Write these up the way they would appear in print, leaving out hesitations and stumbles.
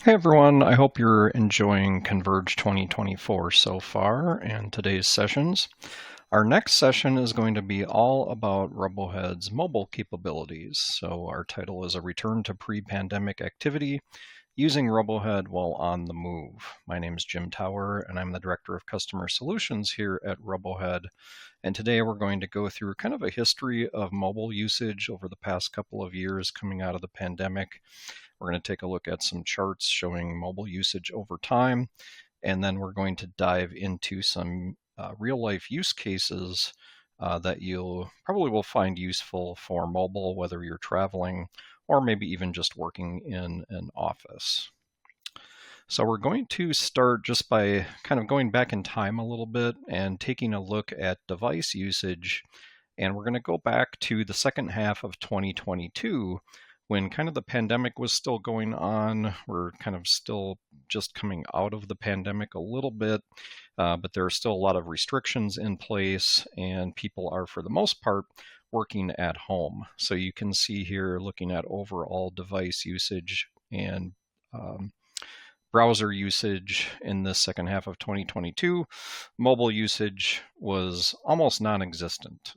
Hey everyone, I hope you're enjoying Converge 2024 so far and today's sessions. Our next session is going to be all about RoboHead's mobile capabilities. So our title is A Return to Pre-Pandemic Activity Using RoboHead While on the Move. My name is Jim Tower and I'm the Director of Customer Solutions here at RoboHead. And today we're going to go through kind of a history of mobile usage over the past couple of years coming out of the pandemic. We're going to take a look at some charts showing mobile usage over time, and then we're going to dive into some real life use cases that you'll probably will find useful for mobile, whether you're traveling or maybe even just working in an office. So we're going to start just by kind of going back in time a little bit and taking a look at device usage. And we're going to go back to the second half of 2022 when kind of the pandemic was still going on. We're kind of still just coming out of the pandemic a little bit, but there are still a lot of restrictions in place, and people are, for the most part, working at home. So you can see here, looking at overall device usage and browser usage in the second half of 2022, mobile usage was almost non-existent.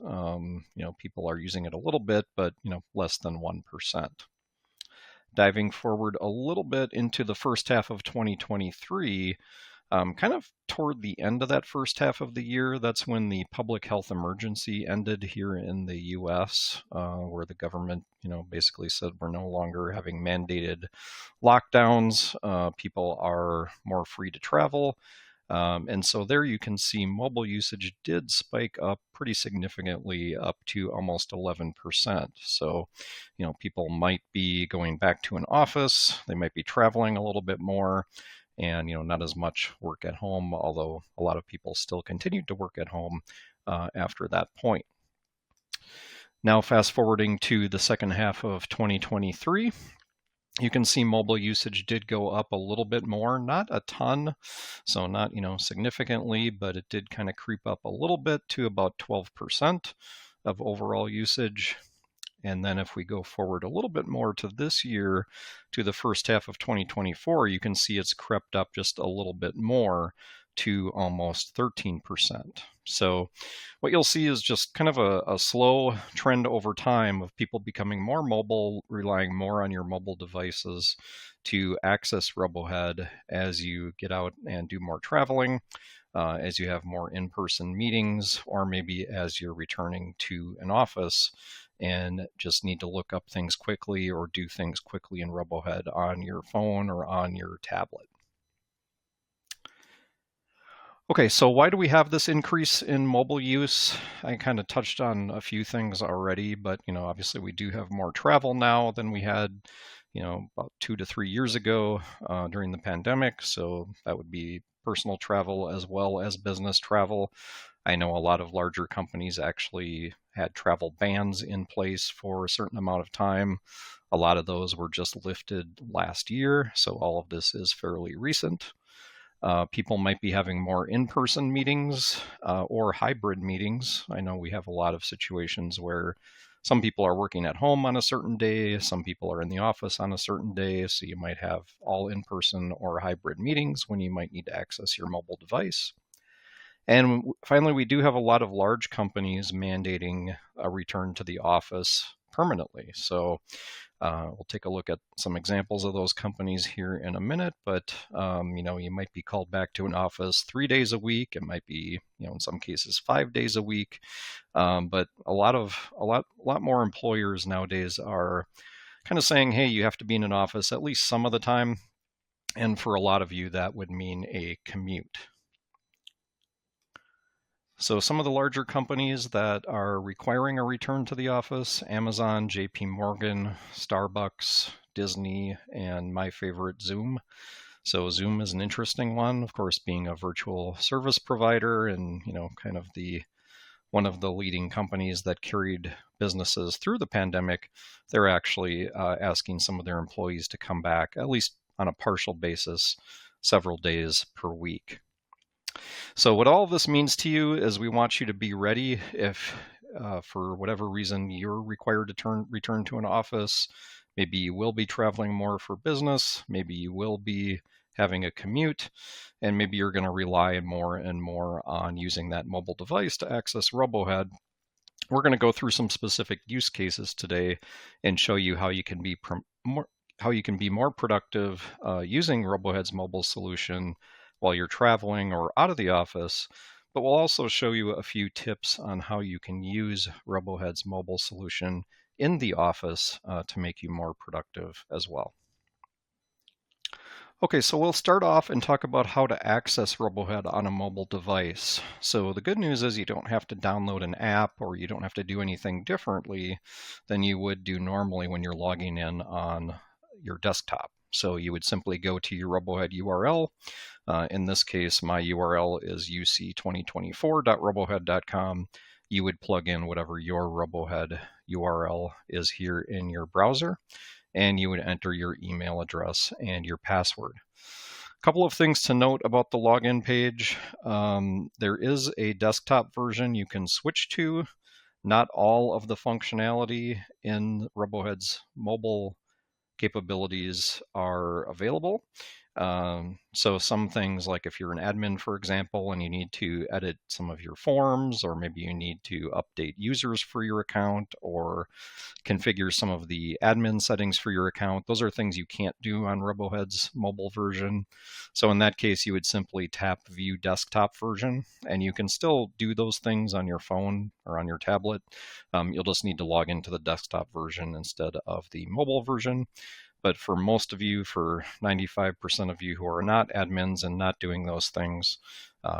People are using it a little bit, but less than 1%. Diving forward a little bit into the first half of 2023, kind of toward the end of that first half of the year, that's when the public health emergency ended here in the US, where the government, basically said we're no longer having mandated lockdowns. People are more free to travel. And so there you can see mobile usage did spike up pretty significantly, up to almost 11%. So, people might be going back to an office, they might be traveling a little bit more, and not as much work at home, although a lot of people still continued to work at home after that point. Now fast forwarding to the second half of 2023, you can see mobile usage did go up a little bit more, not a ton, so not significantly, but it did kind of creep up a little bit to about 12% of overall usage. And then if we go forward a little bit more to this year, to the first half of 2024, you can see it's crept up just a little bit more to almost 13%. So what you'll see is just kind of a slow trend over time of people becoming more mobile, relying more on your mobile devices to access RoboHead as you get out and do more traveling, as you have more in-person meetings, or maybe as you're returning to an office and just need to look up things quickly or do things quickly in RoboHead on your phone or on your tablet. Okay, so why do we have this increase in mobile use? I kind of touched on a few things already, but obviously we do have more travel now than we had, about 2 to 3 years ago during the pandemic. So that would be personal travel as well as business travel. I know a lot of larger companies actually had travel bans in place for a certain amount of time. A lot of those were just lifted last year, so all of this is fairly recent. People might be having more in-person meetings or hybrid meetings. I know we have a lot of situations where some people are working at home on a certain day, some people are in the office on a certain day, so you might have all in-person or hybrid meetings when you might need to access your mobile device. And finally, we do have a lot of large companies mandating a return to the office permanently. So we'll take a look at some examples of those companies here in a minute, but you might be called back to an office 3 days a week. It might be, in some cases, 5 days a week. But a lot more employers nowadays are kind of saying, hey, you have to be in an office at least some of the time. And for a lot of you, that would mean a commute. So some of the larger companies that are requiring a return to the office: Amazon, JP Morgan, Starbucks, Disney, and my favorite, Zoom. So Zoom is an interesting one, of course, being a virtual service provider and, kind of one of the leading companies that carried businesses through the pandemic. They're actually asking some of their employees to come back, at least on a partial basis, several days per week. So what all this means to you is we want you to be ready if, for whatever reason, you're required to return to an office. Maybe you will be traveling more for business, maybe you will be having a commute, and maybe you're going to rely more and more on using that mobile device to access RoboHead. We're going to go through some specific use cases today and show you how you can be more productive using RoboHead's mobile solution while you're traveling or out of the office. But we'll also show you a few tips on how you can use RoboHead's mobile solution in the office to make you more productive as well. Okay, so we'll start off and talk about how to access RoboHead on a mobile device. So the good news is you don't have to download an app or you don't have to do anything differently than you would do normally when you're logging in on your desktop. So you would simply go to your RoboHead URL. In this case, my URL is uc2024.robohead.com. You would plug in whatever your RoboHead URL is here in your browser, and you would enter your email address and your password. A couple of things to note about the login page. There is a desktop version you can switch to. Not all of the functionality in RoboHead's mobile capabilities are available. So some things, like if you're an admin, for example, and you need to edit some of your forms, or maybe you need to update users for your account or configure some of the admin settings for your account, those are things you can't do on RoboHead's mobile version. So in that case, you would simply tap View Desktop Version, and you can still do those things on your phone or on your tablet. You'll just need to log into the desktop version instead of the mobile version. But for most of you, for 95% of you who are not admins and not doing those things,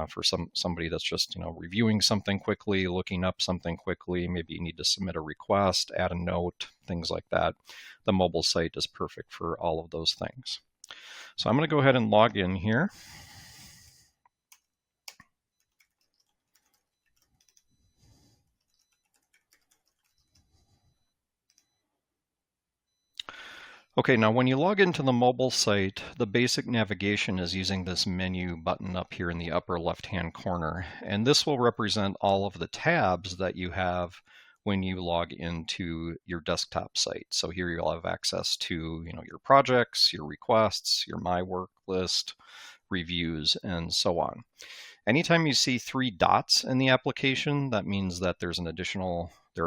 for somebody that's just reviewing something quickly, looking up something quickly, maybe you need to submit a request, add a note, things like that, the mobile site is perfect for all of those things. So I'm going to go ahead and log in here. Okay, now when you log into the mobile site, the basic navigation is using this menu button up here in the upper left-hand corner. And this will represent all of the tabs that you have when you log into your desktop site. So here you'll have access to your projects, your requests, your My Work list, reviews, and so on. Anytime you see 3 dots in the application, that means that there are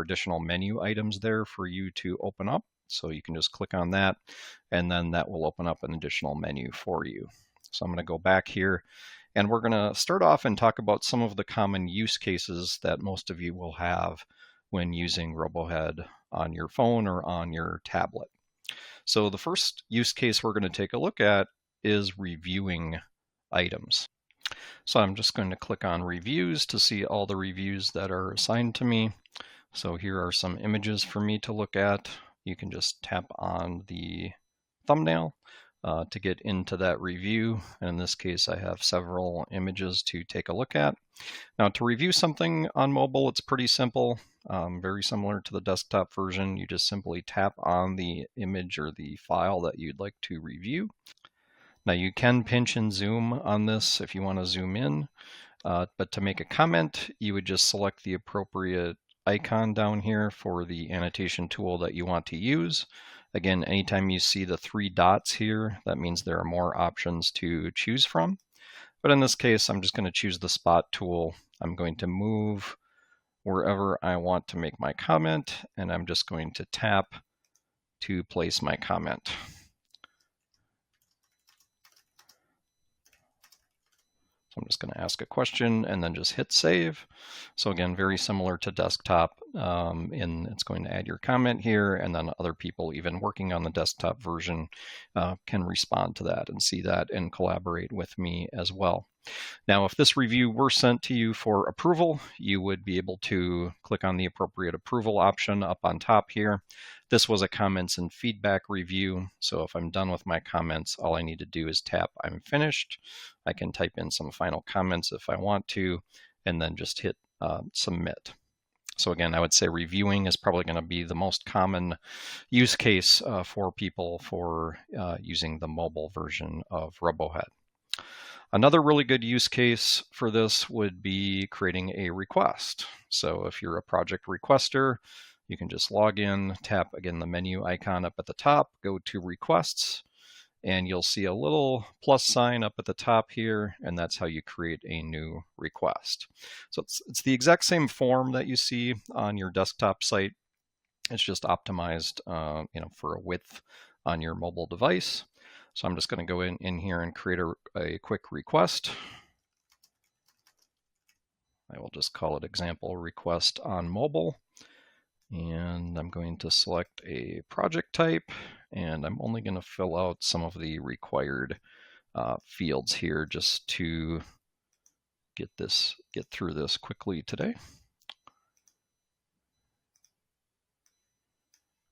additional menu items there for you to open up. So you can just click on that, and then that will open up an additional menu for you. So I'm going to go back here, and we're going to start off and talk about some of the common use cases that most of you will have when using RoboHead on your phone or on your tablet. So the first use case we're going to take a look at is reviewing items. So I'm just going to click on Reviews to see all the reviews that are assigned to me. So here are some images for me to look at. You can just tap on the thumbnail to get into that review. And in this case, I have several images to take a look at. Now, to review something on mobile, it's pretty simple, very similar to the desktop version. You just simply tap on the image or the file that you'd like to review. Now, you can pinch and zoom on this if you want to zoom in, but to make a comment, you would just select the appropriate icon down here for the annotation tool that you want to use. Again, anytime you see the 3 dots here, that means there are more options to choose from. But in this case, I'm just going to choose the spot tool. I'm going to move wherever I want to make my comment, and I'm just going to tap to place my comment. So I'm just going to ask a question and then just hit save. So again, very similar to desktop, it's going to add your comment here, and then other people even working on the desktop version can respond to that and see that and collaborate with me as well. Now, if this review were sent to you for approval, you would be able to click on the appropriate approval option up on top here. This was a comments and feedback review, so if I'm done with my comments, all I need to do is tap I'm finished. I can type in some final comments if I want to, and then just hit submit. So again, I would say reviewing is probably going to be the most common use case for people for using the mobile version of RoboHead. Another really good use case for this would be creating a request. So if you're a project requester, You can just log in, tap again the menu icon up at the top, go to requests, and you'll see a little plus sign up at the top here, and that's how you create a new request. So it's the exact same form that you see on your desktop site. It's just optimized for a width on your mobile device. So I'm just going to go in here and create a quick request. I will just call it example request on mobile. And I'm going to select a project type, and I'm only going to fill out some of the required fields here just to get through this quickly today.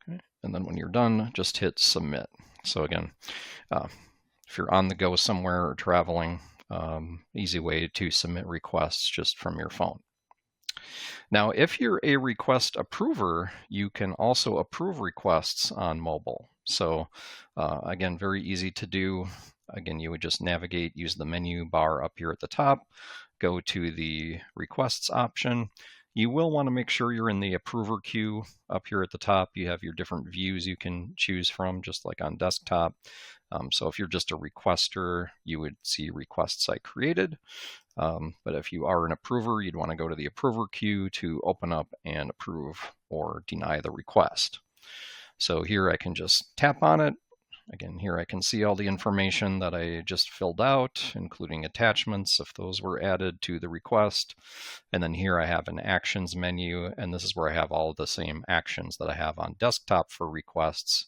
Okay. And then when you're done, just hit submit. So again, if you're on the go somewhere or traveling, easy way to submit requests just from your phone. Now, if you're a request approver, you can also approve requests on mobile. So again, very easy to do. Again, you would just navigate, use the menu bar up here at the top, go to the requests option. You will want to make sure you're in the approver queue up here at the top. You have your different views you can choose from, just like on desktop. So if you're just a requester, you would see requests I created. But if you are an approver, you'd want to go to the approver queue to open up and approve or deny the request. So here I can just tap on it. Again, here I can see all the information that I just filled out, including attachments, if those were added to the request. And then here I have an actions menu, and this is where I have all of the same actions that I have on desktop for requests.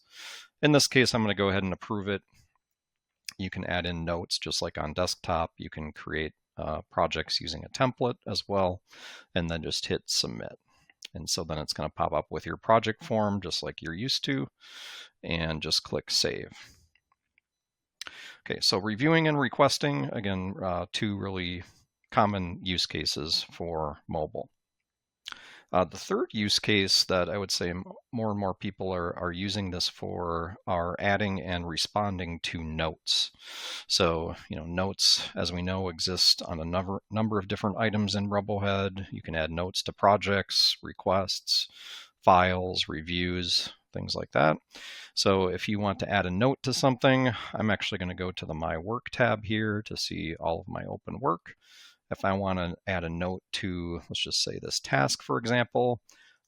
In this case, I'm going to go ahead and approve it. You can add in notes just like on desktop. You can create projects using a template as well, and then just hit submit. And so then it's going to pop up with your project form just like you're used to, and just click save. Okay, so reviewing and requesting, again, two really common use cases for mobile. The third use case that I would say more and more people are using this for are adding and responding to notes. So, notes, as we know, exist on a number of different items in RoboHead. You can add notes to projects, requests, files, reviews, things like that. So if you want to add a note to something, I'm actually going to go to the My Work tab here to see all of my open work. If I want to add a note to, let's just say this task, for example,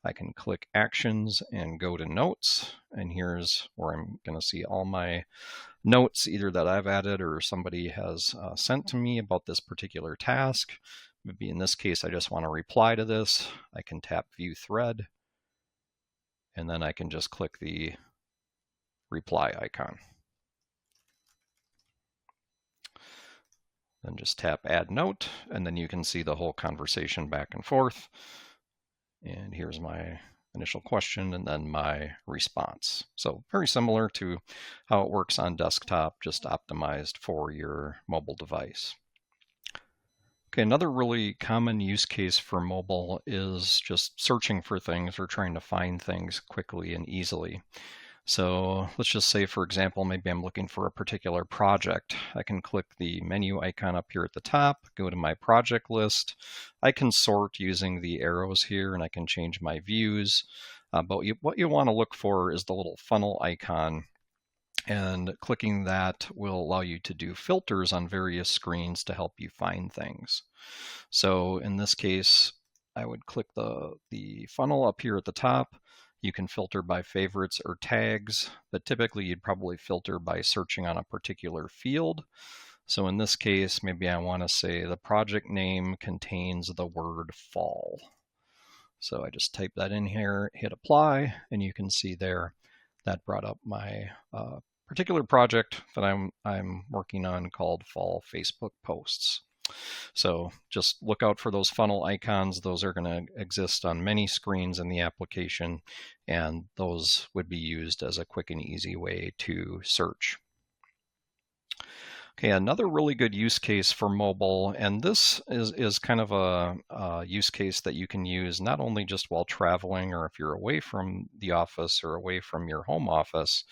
I can click Actions and go to Notes. And here's where I'm going to see all my notes, either that I've added or somebody has sent to me about this particular task. Maybe in this case, I just want to reply to this. I can tap View Thread, and then I can just click the reply icon. Then just tap Add Note, and then you can see the whole conversation back and forth. And here's my initial question and then my response. So very similar to how it works on desktop, just optimized for your mobile device. Okay, another really common use case for mobile is just searching for things or trying to find things quickly and easily. So let's just say, for example, maybe I'm looking for a particular project. I can click the menu icon up here at the top, go to my project list. I can sort using the arrows here, and I can change my views. But what you want to look for is the little funnel icon. And clicking that will allow you to do filters on various screens to help you find things. So in this case, I would click the funnel up here at the top. You can filter by favorites or tags, but typically you'd probably filter by searching on a particular field. So in this case, maybe I want to say the project name contains the word fall. So I just type that in here, hit apply, and you can see there that brought up my particular project that I'm working on called Fall Facebook Posts. So just look out for those funnel icons. Those are going to exist on many screens in the application, and those would be used as a quick and easy way to search. Okay, another really good use case for mobile, and this is kind of a use case that you can use not only just while traveling or if you're away from the office or away from your home office,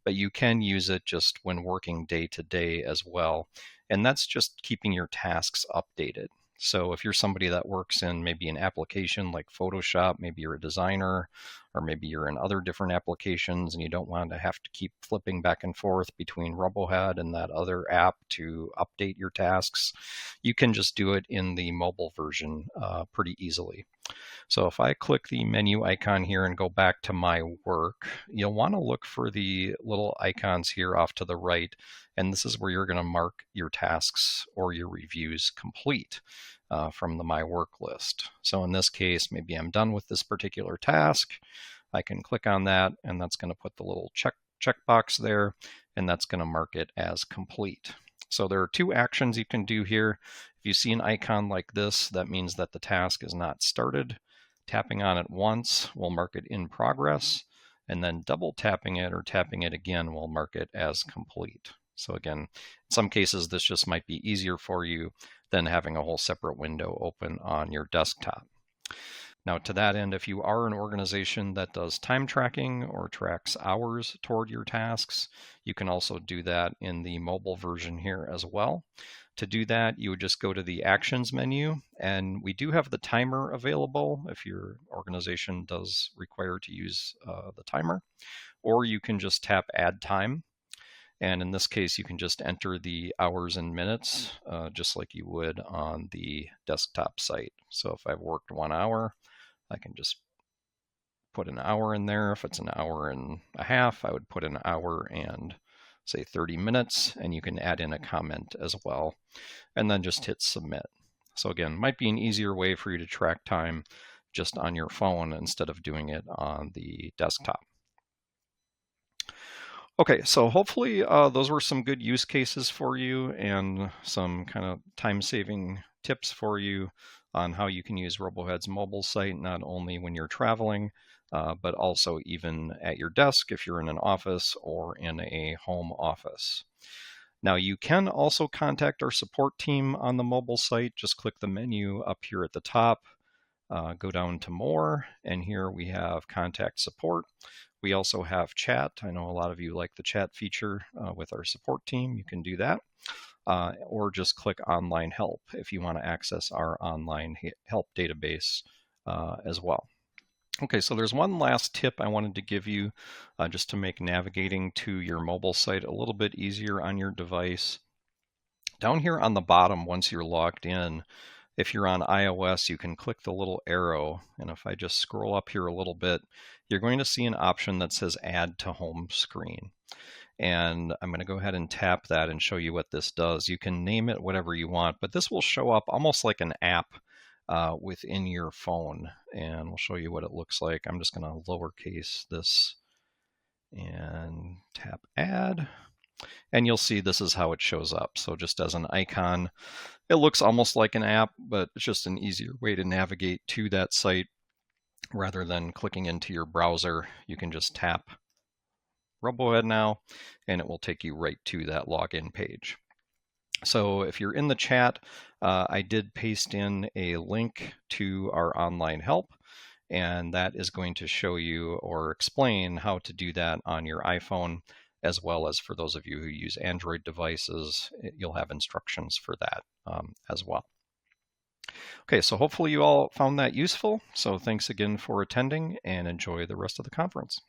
but you can use it just when working day to day as well. And that's just keeping your tasks updated. So if you're somebody that works in maybe an application like Photoshop, maybe you're a designer, or maybe you're in other different applications and you don't want to have to keep flipping back and forth between RoboHead and that other app to update your tasks, you can just do it in the mobile version pretty easily. So if I click the menu icon here and go back to my work, you'll want to look for the little icons here off to the right. And this is where you're going to mark your tasks or your reviews complete from the My Work list. So in this case, maybe I'm done with this particular task. I can click on that, and that's going to put the little checkbox there, and that's going to mark it as complete. So there are two actions you can do here. If you see an icon like this, that means that the task is not started. Tapping on it once will mark it in progress, and then double tapping it or tapping it again will mark it as complete. So again, in some cases, this just might be easier for you than having a whole separate window open on your desktop. Now, to that end, if you are an organization that does time tracking or tracks hours toward your tasks, you can also do that in the mobile version here as well. To do that, you would just go to the Actions menu, and we do have the timer available if your organization does require to use the timer, or you can just tap Add Time. And in this case, you can just enter the hours and minutes, just like you would on the desktop site. So if I've worked 1 hour, I can just put an hour in there. If it's an hour and a half, I would put an hour and say 30 minutes, and you can add in a comment as well, and then just hit submit. So again, might be an easier way for you to track time just on your phone instead of doing it on the desktop. Okay, so hopefully those were some good use cases for you and some kind of time-saving tips for you on how you can use RoboHead's mobile site, not only when you're traveling, but also even at your desk if you're in an office or in a home office. Now, you can also contact our support team on the mobile site. Just click the menu up here at the top, go down to More, and here we have Contact Support. We also have chat. I know a lot of you like the chat feature with our support team. You can do that. Or just click Online Help if you want to access our online help database as well. Okay, so there's one last tip I wanted to give you just to make navigating to your mobile site a little bit easier on your device. Down here on the bottom, once you're logged in, if you're on iOS, you can click the little arrow, and if I just scroll up here a little bit, you're going to see an option that says Add to Home Screen. And I'm going to go ahead and tap that and show you what this does. You can name it whatever you want, but this will show up almost like an app within your phone, and we'll show you what it looks like. I'm just going to lowercase this and tap Add, and you'll see this is how it shows up. So just as an icon, it looks almost like an app, but it's just an easier way to navigate to that site. Rather than clicking into your browser, you can just tap RoboHead now, and it will take you right to that login page. So if you're in the chat, I did paste in a link to our online help, and that is going to show you or explain how to do that on your iPhone, as well as for those of you who use Android devices, you'll have instructions for that as well. Okay, so hopefully you all found that useful. So thanks again for attending, and enjoy the rest of the conference.